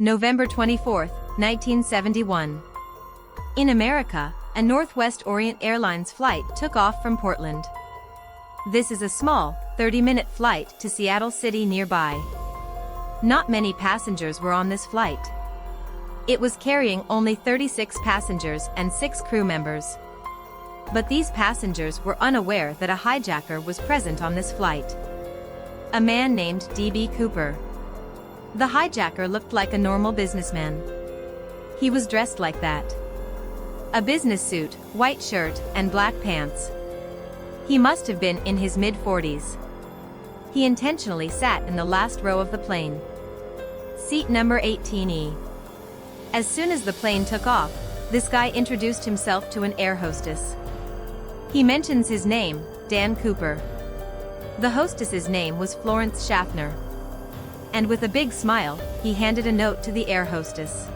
November 24, 1971. In America, a Northwest Orient Airlines flight took off from Portland. This is a small, 30-minute flight to Seattle City nearby. Not many passengers were on this flight. It was carrying only 36 passengers and 6 crew members. But these passengers were unaware that a hijacker was present on this flight. A man named D.B. Cooper. The hijacker looked like a normal businessman. He was dressed like that. A business suit, white shirt, and black pants. He must have been in his mid-40s. He intentionally sat in the last row of the plane. Seat number 18E. As soon as the plane took off, this guy introduced himself to an air hostess. He mentions his name, Dan Cooper. The hostess's name was Florence Schaffner. And with a big smile, he handed a note to the air hostess.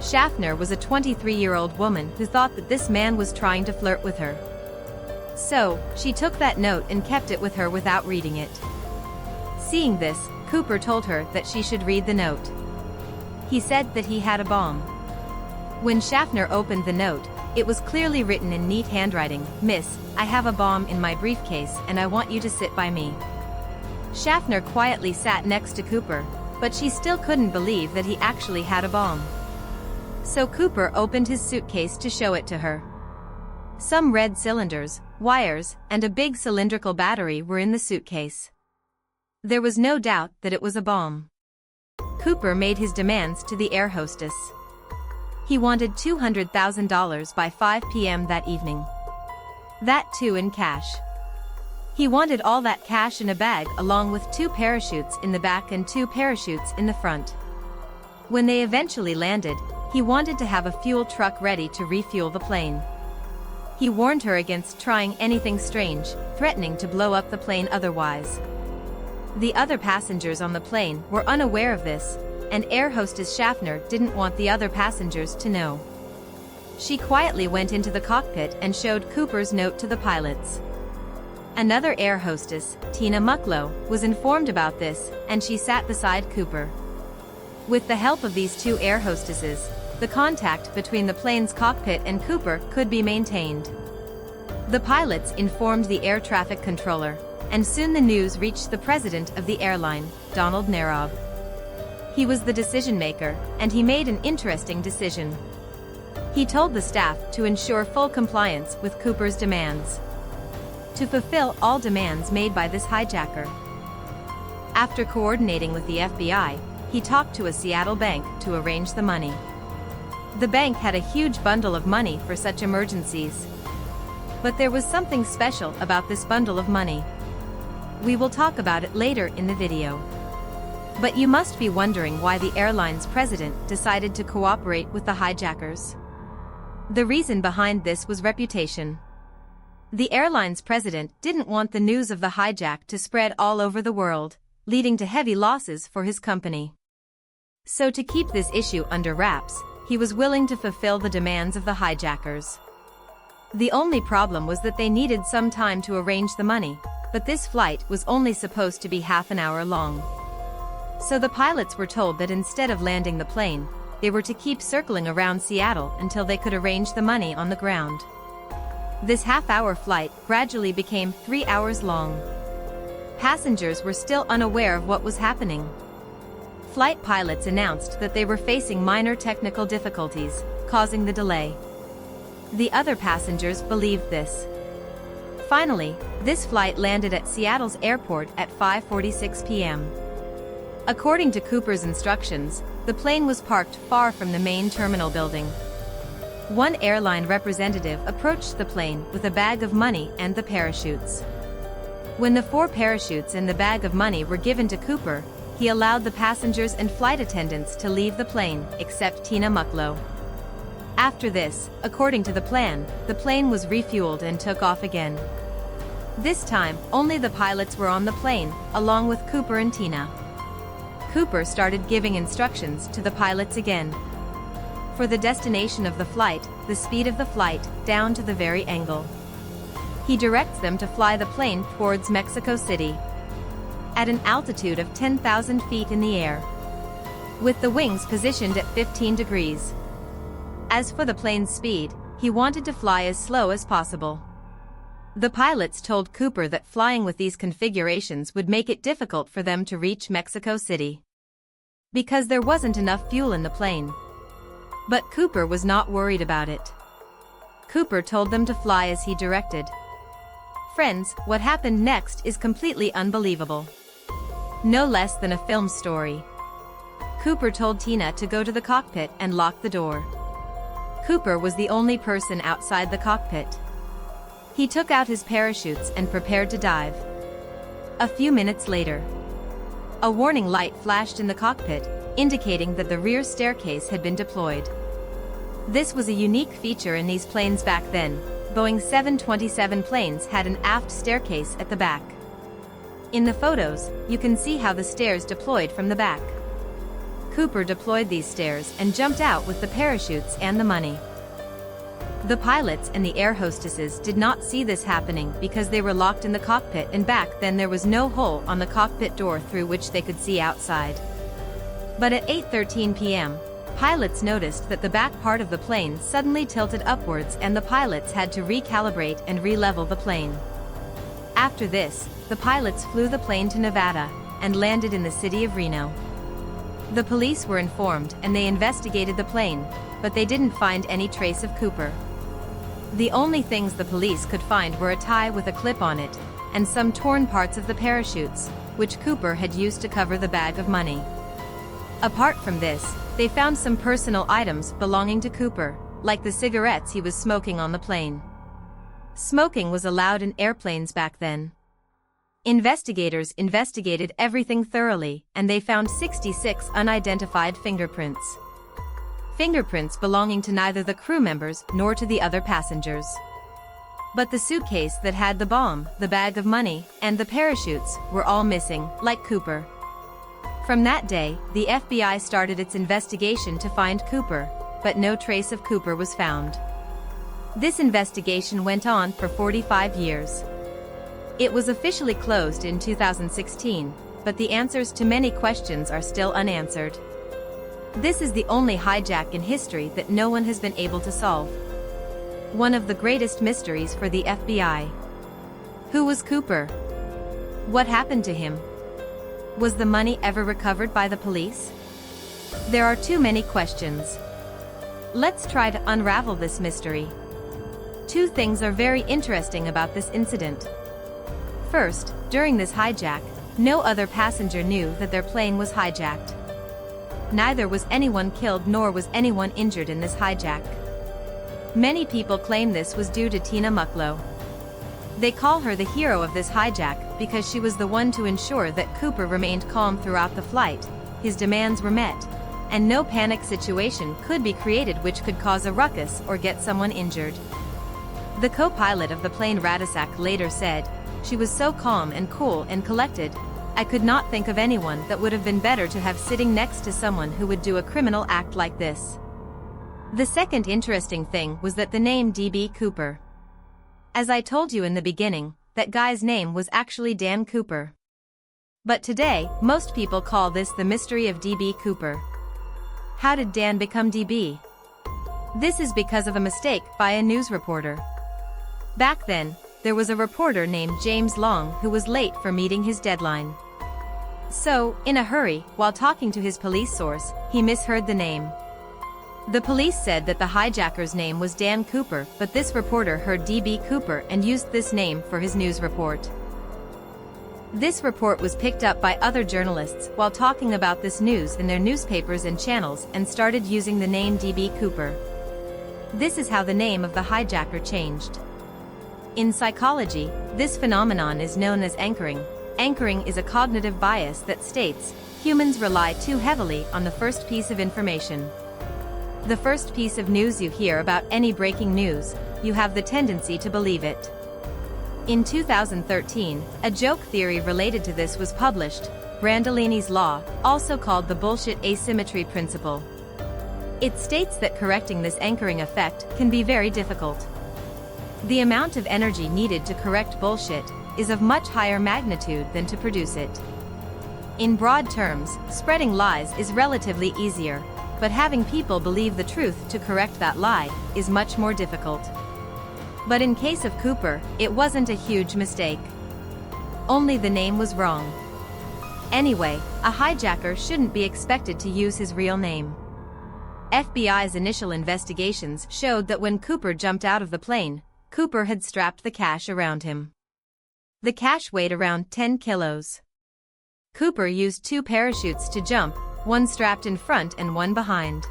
Schaffner was a 23-year-old woman who thought that this man was trying to flirt with her. So, she took that note and kept it with her without reading it. Seeing this, Cooper told her that she should read the note. He said that he had a bomb. When Schaffner opened the note, it was clearly written in neat handwriting, "Miss, I have a bomb in my briefcase and I want you to sit by me." Schaffner quietly sat next to Cooper, but she still couldn't believe that he actually had a bomb. So Cooper opened his suitcase to show it to her. Some red cylinders, wires, and a big cylindrical battery were in the suitcase. There was no doubt that it was a bomb. Cooper made his demands to the air hostess. He wanted $200,000 by 5 p.m. that evening. That too in cash. He wanted all that cash in a bag along with 2 parachutes in the back and 2 parachutes in the front. When they eventually landed, he wanted to have a fuel truck ready to refuel the plane. He warned her against trying anything strange, threatening to blow up the plane otherwise. The other passengers on the plane were unaware of this, and air hostess Schaffner didn't want the other passengers to know. She quietly went into the cockpit and showed Cooper's note to the pilots. Another air hostess, Tina Mucklow, was informed about this, and she sat beside Cooper. With the help of these 2 air hostesses, the contact between the plane's cockpit and Cooper could be maintained. The pilots informed the air traffic controller, and soon the news reached the president of the airline, Donald Narob. He was the decision-maker, and he made an interesting decision. He told the staff to ensure full compliance with Cooper's demands. To fulfill all demands made by this hijacker. After coordinating with the FBI, he talked to a Seattle bank to arrange the money. The bank had a huge bundle of money for such emergencies. But there was something special about this bundle of money. We will talk about it later in the video. But you must be wondering why the airline's president decided to cooperate with the hijackers. The reason behind this was reputation. The airline's president didn't want the news of the hijack to spread all over the world, leading to heavy losses for his company. So to keep this issue under wraps, he was willing to fulfill the demands of the hijackers. The only problem was that they needed some time to arrange the money, but this flight was only supposed to be half an hour long. So the pilots were told that instead of landing the plane, they were to keep circling around Seattle until they could arrange the money on the ground. This half-hour flight gradually became 3 hours long. Passengers were still unaware of what was happening. Flight pilots announced that they were facing minor technical difficulties, causing the delay. The other passengers believed this. Finally, this flight landed at Seattle's airport at 5:46 p.m. According to Cooper's instructions, the plane was parked far from the main terminal building. One airline representative approached the plane with a bag of money and the parachutes. When the 4 parachutes and the bag of money were given to Cooper, he allowed the passengers and flight attendants to leave the plane, except Tina Mucklow. After this, according to the plan, the plane was refueled and took off again. This time, only the pilots were on the plane, along with Cooper and Tina. Cooper started giving instructions to the pilots again. For the destination of the flight, the speed of the flight, down to the very angle. He directs them to fly the plane towards Mexico City. At an altitude of 10,000 feet in the air. with the wings positioned at 15 degrees. As for the plane's speed, he wanted to fly as slow as possible. The pilots told Cooper that flying with these configurations would make it difficult for them to reach Mexico City, because there wasn't enough fuel in the plane. But Cooper was not worried about it. Cooper told them to fly as he directed. Friends, what happened next is completely unbelievable. No less than a film story. Cooper told Tina to go to the cockpit and lock the door. Cooper was the only person outside the cockpit. He took out his parachutes and prepared to dive. A few minutes later, a warning light flashed in the cockpit, indicating that the rear staircase had been deployed. This was a unique feature in these planes back then. Boeing 727 planes had an aft staircase at the back. In the photos, you can see how the stairs deployed from the back. Cooper deployed these stairs and jumped out with the parachutes and the money. The pilots and the air hostesses did not see this happening because they were locked in the cockpit, and back then there was no hole on the cockpit door through which they could see outside. But at 8:13 p.m., pilots noticed that the back part of the plane suddenly tilted upwards, and the pilots had to recalibrate and re-level the plane. After this, the pilots flew the plane to Nevada and landed in the city of Reno. The police were informed and they investigated the plane, but they didn't find any trace of Cooper. The only things the police could find were a tie with a clip on it, and some torn parts of the parachutes, which Cooper had used to cover the bag of money. Apart from this, they found some personal items belonging to Cooper, like the cigarettes he was smoking on the plane. Smoking was allowed in airplanes back then. Investigators investigated everything thoroughly, and they found 66 unidentified fingerprints. Fingerprints belonging to neither the crew members nor to the other passengers. But the suitcase that had the bomb, the bag of money, and the parachutes were all missing, like Cooper. From that day, the FBI started its investigation to find Cooper, but no trace of Cooper was found. This investigation went on for 45 years. It was officially closed in 2016, but the answers to many questions are still unanswered. This is the only hijack in history that no one has been able to solve. One of the greatest mysteries for the FBI. Who was Cooper? What happened to him? Was the money ever recovered by the police? There are too many questions. Let's try to unravel this mystery. Two things are very interesting about this incident. First, during this hijack, no other passenger knew that their plane was hijacked. Neither was anyone killed nor was anyone injured in this hijack. Many people claim this was due to Tina Mucklow. They call her the hero of this hijack because she was the one to ensure that Cooper remained calm throughout the flight, his demands were met, and no panic situation could be created which could cause a ruckus or get someone injured. The co-pilot of the plane Radisak later said, "She was so calm and cool and collected. I could not think of anyone that would have been better to have sitting next to someone who would do a criminal act like this." The second interesting thing was that the name D.B. Cooper. As I told you in the beginning, that guy's name was actually Dan Cooper. But today, most people call this the mystery of D.B. Cooper. How did Dan become D.B.? This is because of a mistake by a news reporter. Back then, there was a reporter named James Long who was late for meeting his deadline. So, in a hurry, while talking to his police source, he misheard the name. The police said that the hijacker's name was Dan Cooper, but this reporter heard D.B. Cooper and used this name for his news report. This report was picked up by other journalists while talking about this news in their newspapers and channels and started using the name D.B. Cooper. This is how the name of the hijacker changed. In psychology, this phenomenon is known as anchoring. Anchoring is a cognitive bias that states, humans rely too heavily on the first piece of information. The first piece of news you hear about any breaking news, you have the tendency to believe it. In 2013, a joke theory related to this was published, Brandolini's Law, also called the bullshit asymmetry principle. It states that correcting this anchoring effect can be very difficult. The amount of energy needed to correct bullshit is of much higher magnitude than to produce it. In broad terms, spreading lies is relatively easier, but having people believe the truth to correct that lie is much more difficult. But in case of Cooper, it wasn't a huge mistake. Only the name was wrong. Anyway, a hijacker shouldn't be expected to use his real name. FBI's initial investigations showed that when Cooper jumped out of the plane, Cooper had strapped the cash around him. The cash weighed around 10 kilos. Cooper used 2 parachutes to jump, one strapped in front and one behind.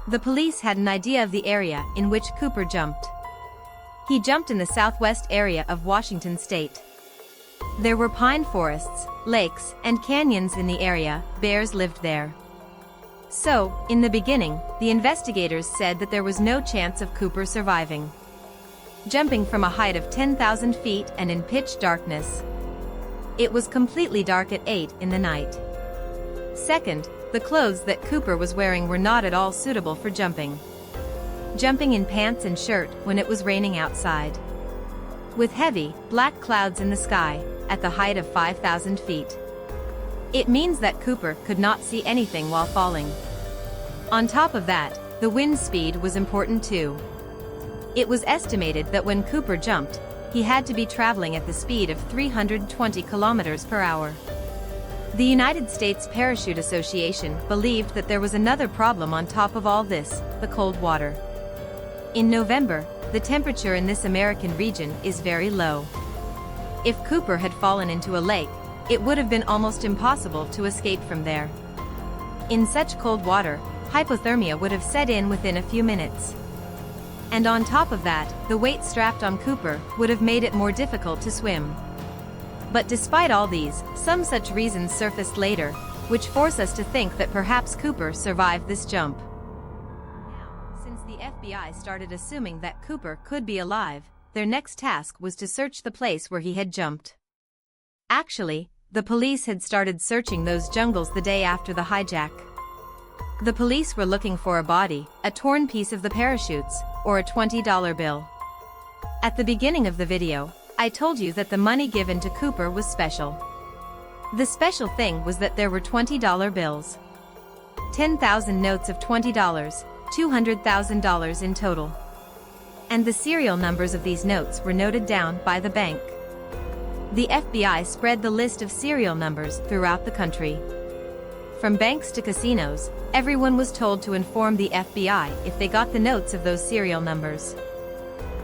The police had an idea of the area in which Cooper jumped. He jumped in the southwest area of Washington state. There were pine forests, lakes, and canyons in the area. Bears lived there. So, in the beginning, the investigators said that there was no chance of Cooper surviving. Jumping from a height of 10,000 feet and in pitch darkness. It was completely dark at 8 in the night. Second, the clothes that Cooper was wearing were not at all suitable for jumping. Jumping in pants and shirt when it was raining outside. With heavy, black clouds in the sky, at the height of 5,000 feet. It means that Cooper could not see anything while falling. On top of that, the wind speed was important too. It was estimated that when Cooper jumped, he had to be traveling at the speed of 320 kilometers per hour. The United States Parachute Association believed that there was another problem on top of all this, the cold water. In November, the temperature in this American region is very low. If Cooper had fallen into a lake, it would have been almost impossible to escape from there. In such cold water, hypothermia would have set in within a few minutes. And on top of that, the weight strapped on Cooper would have made it more difficult to swim. But despite all these, some such reasons surfaced later, which force us to think that perhaps Cooper survived this jump. Now, since the FBI started assuming that Cooper could be alive, their next task was to search the place where he had jumped. Actually, the police had started searching those jungles the day after the hijack. The police were looking for a body, a torn piece of the parachutes, or a $20 bill. At the beginning of the video, I told you that the money given to Cooper was special. The special thing was that there were $20 bills. 10,000 notes of $20, $200,000 in total. And the serial numbers of these notes were noted down by the bank. The FBI spread the list of serial numbers throughout the country. From banks to casinos, everyone was told to inform the FBI if they got the notes of those serial numbers.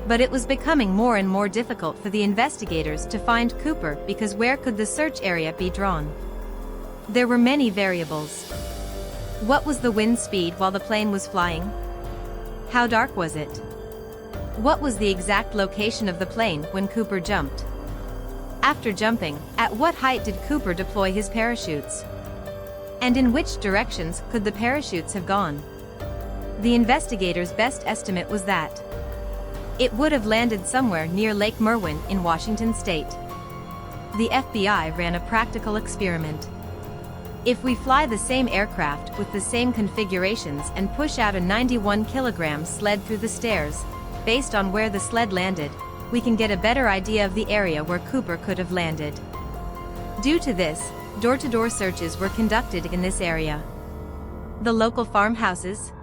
But it was becoming more and more difficult for the investigators to find Cooper because where could the search area be drawn? There were many variables. What was the wind speed while the plane was flying? How dark was it? What was the exact location of the plane when Cooper jumped? After jumping, at what height did Cooper deploy his parachutes? And in which directions could the parachutes have gone? The investigators' best estimate was that it would have landed somewhere near Lake Merwin in Washington state. The FBI ran a practical experiment. If we fly the same aircraft with the same configurations and push out a 91-kilogram sled through the stairs, based on where the sled landed, we can get a better idea of the area where Cooper could have landed. Due to this, door-to-door searches were conducted in this area. The local farmhouses.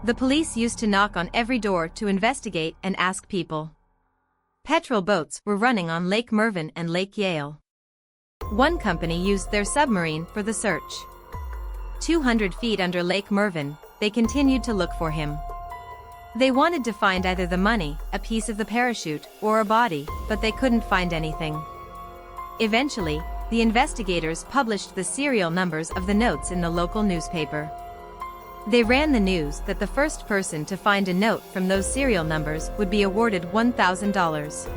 The police used to knock on every door to investigate and ask people. Petrol boats were running on Lake Merwin and Lake Yale. One company used their submarine for the search. 200 feet under Lake Merwin, they continued to look for him. They wanted to find either the money, a piece of the parachute, or a body, but they couldn't find anything. Eventually, the investigators published the serial numbers of the notes in the local newspaper. They ran the news that the first person to find a note from those serial numbers would be awarded $1,000.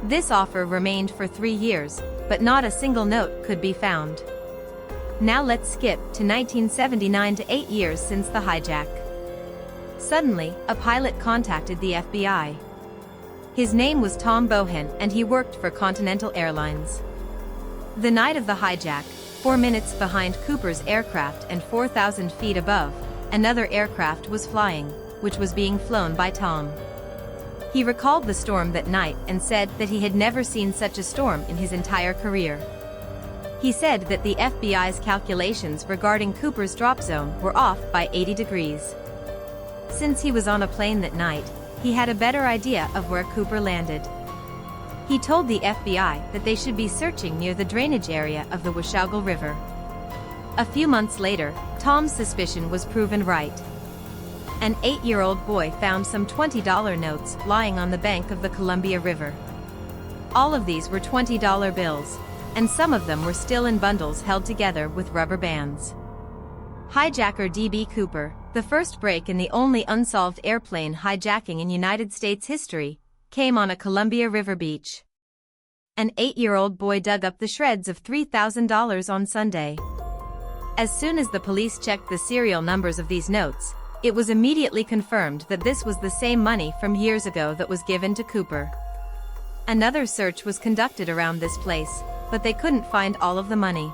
This offer remained for 3 years, but not a single note could be found. Now let's skip to 1979 to 8 years since the hijack. Suddenly, a pilot contacted the FBI. His name was Tom Bohan and he worked for Continental Airlines. The night of the hijack, 4 minutes behind Cooper's aircraft and 4,000 feet above, another aircraft was flying, which was being flown by Tom. He recalled the storm that night and said that he had never seen such a storm in his entire career. He said that the FBI's calculations regarding Cooper's drop zone were off by 80 degrees. Since he was on a plane that night, he had a better idea of where Cooper landed. He told the FBI that they should be searching near the drainage area of the Washogal River. A few months later, Tom's suspicion was proven right. An 8-year-old boy found some $20 notes lying on the bank of the Columbia River. All of these were $20 bills, and some of them were still in bundles held together with rubber bands. Hijacker D.B. Cooper, the first break in the only unsolved airplane hijacking in United States history, came on a Columbia River beach. An 8-year-old boy dug up the shreds of $3,000 on Sunday. As soon as the police checked the serial numbers of these notes, it was immediately confirmed that this was the same money from years ago that was given to Cooper. Another search was conducted around this place, but they couldn't find all of the money.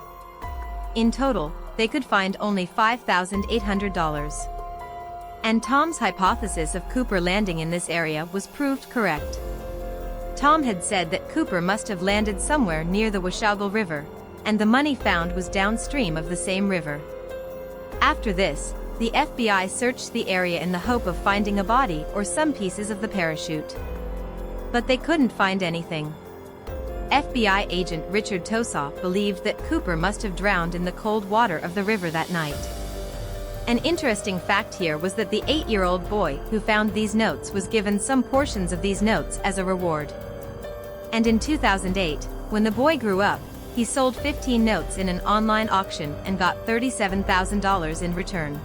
In total, they could find only $5,800. And Tom's hypothesis of Cooper landing in this area was proved correct. Tom had said that Cooper must have landed somewhere near the Washogal River, and the money found was downstream of the same river. After this, the FBI searched the area in the hope of finding a body or some pieces of the parachute. But they couldn't find anything. FBI agent Richard Tosaw believed that Cooper must have drowned in the cold water of the river that night. An interesting fact here was that the 8-year-old boy who found these notes was given some portions of these notes as a reward. And in 2008, when the boy grew up, he sold 15 notes in an online auction and got $37,000 in return.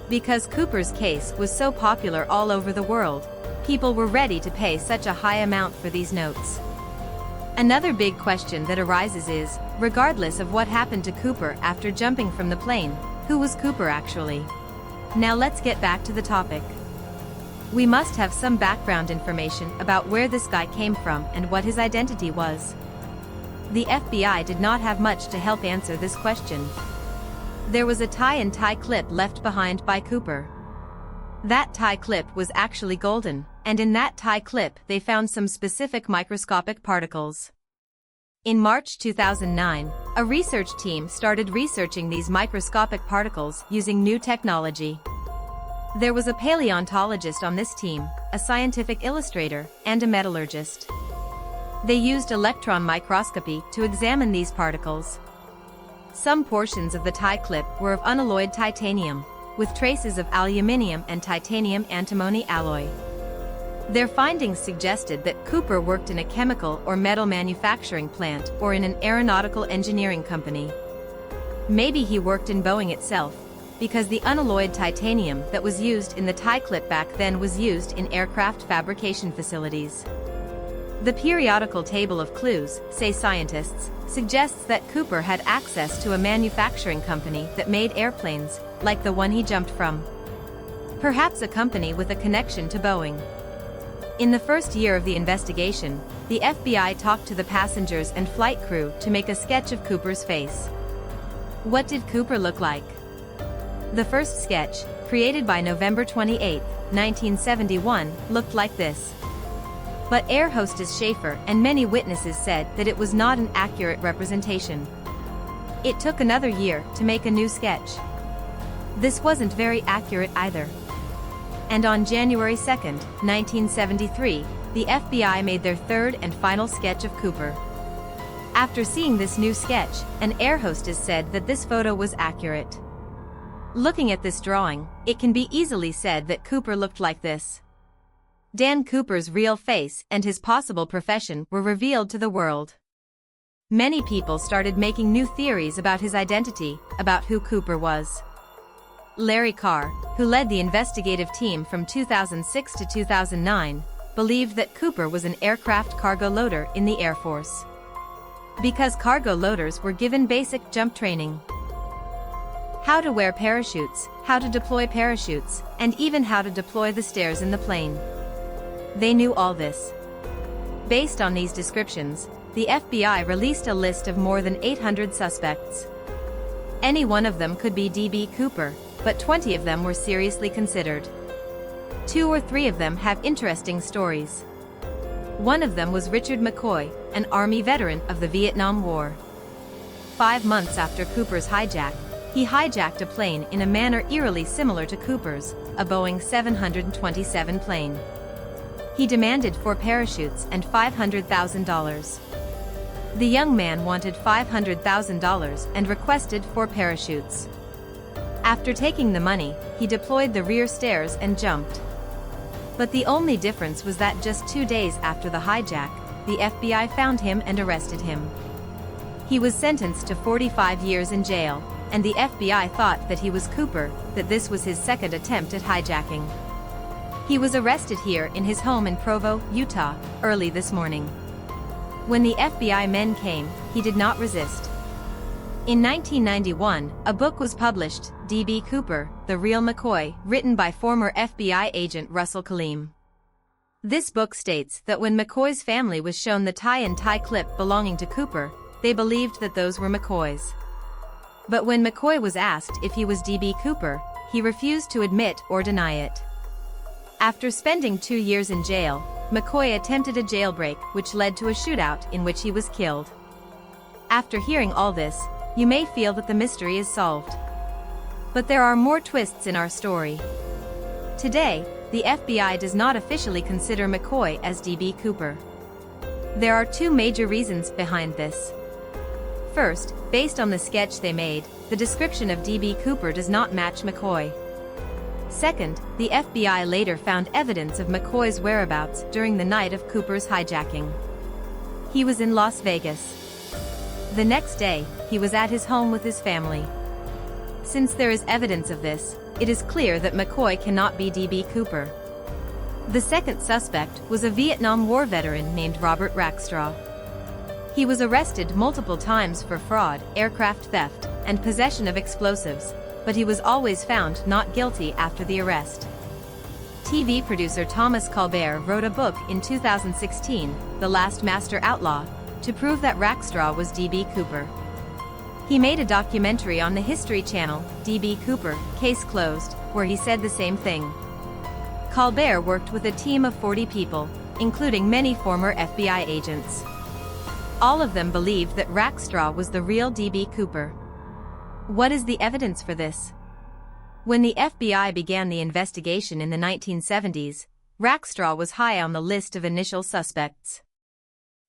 Because Cooper's case was so popular all over the world, people were ready to pay such a high amount for these notes. Another big question that arises is, regardless of what happened to Cooper after jumping from the plane, who was Cooper actually? Now let's get back to the topic. We must have some background information about where this guy came from and what his identity was. The FBI did not have much to help answer this question. There was a tie-and-tie clip left behind by Cooper. That tie clip was actually golden, and in that tie clip they found some specific microscopic particles. In March 2009, a research team started researching these microscopic particles using new technology. There was a paleontologist on this team, a scientific illustrator, and a metallurgist. They used electron microscopy to examine these particles. Some portions of the tie clip were of unalloyed titanium, with traces of aluminium and titanium antimony alloy. Their findings suggested that Cooper worked in a chemical or metal manufacturing plant or in an aeronautical engineering company. Maybe he worked in Boeing itself, because the unalloyed titanium that was used in the tie clip back then was used in aircraft fabrication facilities. The periodical table of clues, say scientists, suggests that Cooper had access to a manufacturing company that made airplanes, like the one he jumped from. Perhaps a company with a connection to Boeing. In the first year of the investigation, the FBI talked to the passengers and flight crew to make a sketch of Cooper's face. What did Cooper look like? The first sketch, created by November 28, 1971, looked like this. But air hostess Schaefer and many witnesses said that it was not an accurate representation. It took another year to make a new sketch. This wasn't very accurate either. And on January 2, 1973, the FBI made their third and final sketch of Cooper. After seeing this new sketch, an air hostess said that this photo was accurate. Looking at this drawing, it can be easily said that Cooper looked like this. Dan Cooper's real face and his possible profession were revealed to the world. Many people started making new theories about his identity, about who Cooper was. Larry Carr, who led the investigative team from 2006 to 2009, believed that Cooper was an aircraft cargo loader in the Air Force. Because cargo loaders were given basic jump training. How to wear parachutes, how to deploy parachutes, and even how to deploy the stairs in the plane. They knew all this. Based on these descriptions, the FBI released a list of more than 800 suspects. Any one of them could be D.B. Cooper, but 20 of them were seriously considered. 2 or 3 of them have interesting stories. One of them was Richard McCoy, an Army veteran of the Vietnam War. 5 months after Cooper's hijack, he hijacked a plane in a manner eerily similar to Cooper's, a Boeing 727 plane. He demanded 4 parachutes and $500,000. The young man wanted $500,000 and requested 4 parachutes. After taking the money, he deployed the rear stairs and jumped. But the only difference was that just 2 days after the hijack, the FBI found him and arrested him. He was sentenced to 45 years in jail, and the FBI thought that he was Cooper, that this was his second attempt at hijacking. He was arrested here in his home in Provo, Utah, early this morning. When the FBI men came, he did not resist. In 1991, a book was published, D.B. Cooper, The Real McCoy, written by former FBI agent Russell Kaleem. This book states that when McCoy's family was shown the tie-and-tie clip belonging to Cooper, they believed that those were McCoy's. But when McCoy was asked if he was D.B. Cooper, he refused to admit or deny it. After spending 2 years in jail, McCoy attempted a jailbreak which led to a shootout in which he was killed. After hearing all this, you may feel that the mystery is solved. But there are more twists in our story. Today, the FBI does not officially consider McCoy as D.B. Cooper. There are 2 major reasons behind this. First, based on the sketch they made, the description of D.B. Cooper does not match McCoy. Second, the FBI later found evidence of McCoy's whereabouts during the night of Cooper's hijacking. He was in Las Vegas. The next day, he was at his home with his family. Since there is evidence of this, it is clear that McCoy cannot be D.B. Cooper. The second suspect was a Vietnam War veteran named Robert Rackstraw. He was arrested multiple times for fraud, aircraft theft, and possession of explosives, but he was always found not guilty after the arrest. TV producer Thomas Colbert wrote a book in 2016, The Last Master Outlaw, to prove that Rackstraw was D.B. Cooper. He made a documentary on the History Channel, D.B. Cooper, Case Closed, where he said the same thing. Colbert worked with a team of 40 people, including many former FBI agents. All of them believed that Rackstraw was the real D.B. Cooper. What is the evidence for this? When the FBI began the investigation in the 1970s, Rackstraw was high on the list of initial suspects.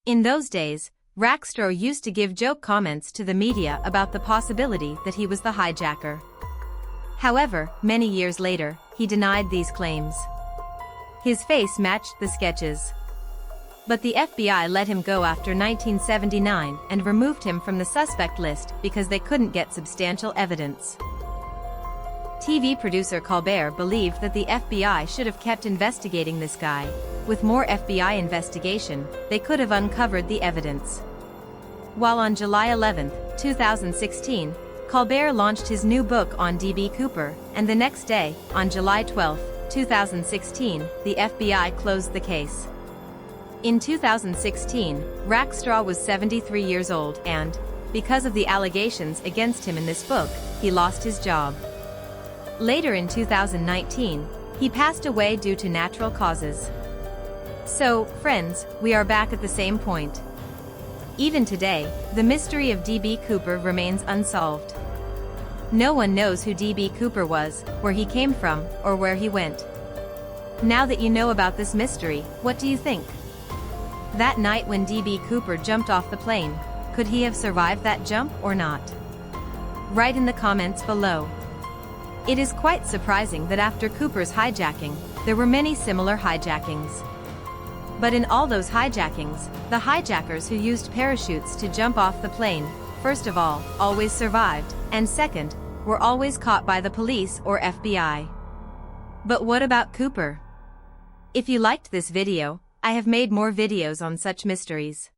In those days, Rackstraw used to give joke comments to the media about the possibility that he was the hijacker. However, many years later, he denied these claims. His face matched the sketches. But the FBI let him go after 1979 and removed him from the suspect list because they couldn't get substantial evidence. TV producer Colbert believed that the FBI should have kept investigating this guy. With more FBI investigation, they could have uncovered the evidence. While on July 11, 2016, Colbert launched his new book on D.B. Cooper, and the next day, on July 12, 2016, the FBI closed the case. In 2016, Rackstraw was 73 years old and, because of the allegations against him in this book, he lost his job. Later in 2019, he passed away due to natural causes. So, friends, we are back at the same point. Even today, the mystery of D.B. Cooper remains unsolved. No one knows who D.B. Cooper was, where he came from, or where he went. Now that you know about this mystery, what do you think? That night when D.B. Cooper jumped off the plane, could he have survived that jump or not? Write in the comments below. It is quite surprising that after Cooper's hijacking, there were many similar hijackings. But in all those hijackings, the hijackers who used parachutes to jump off the plane, first of all, always survived, and second, were always caught by the police or FBI. But what about Cooper? If you liked this video, I have made more videos on such mysteries.